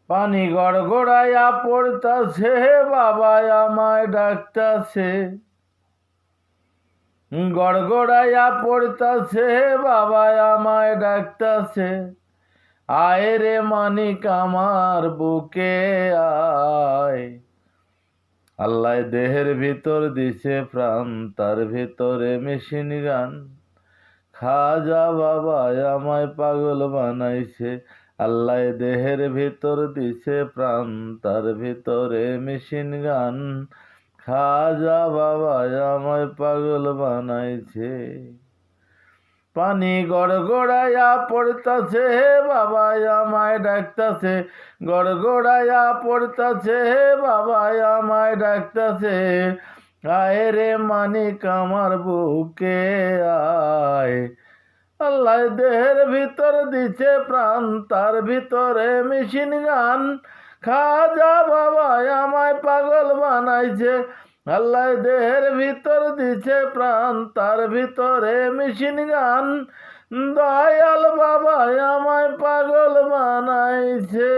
পানি গড়গড়াইয়া পড়তাছে, বাবা আমায় ডাকতাছে। গড়গড়াইয়া পড়তাছে, বাবা আমায় ডাকতাছে। আয় রে মানিক আমার বুকে আয়। আল্লাহ দেহের ভিতর দিছে প্রাণ, তার ভিতরে মেশিন গান। খাজা বাবা আমায় পাগল বানাইছে। আল্লাহ দেহের ভিতর দিছে প্রাণ, তার ভিতরে মেশিন গান। খাজা বাবা আমায় পাগল বানাইছে। পানি গড়গড়াইয়া পড়তাছে, বাবা আমায় ডাকতাছে। গড়গড়াইয়া পড়তাছে, বাবা আমায় ডাকতাছে। আয় রে মানিক আমার বুকে আয়। আল্লাহ দেহের ভিতর দিছে প্রাণ, তার ভিতরে মেশিন গান। খাজা বাবা আমায় পাগল বানাইছে। আল্লাহ দেহের ভিতর দিছে প্রাণ, তার ভিতরে মেশিন গান। দয়াল বাবা আমায় পাগল বানাইছে।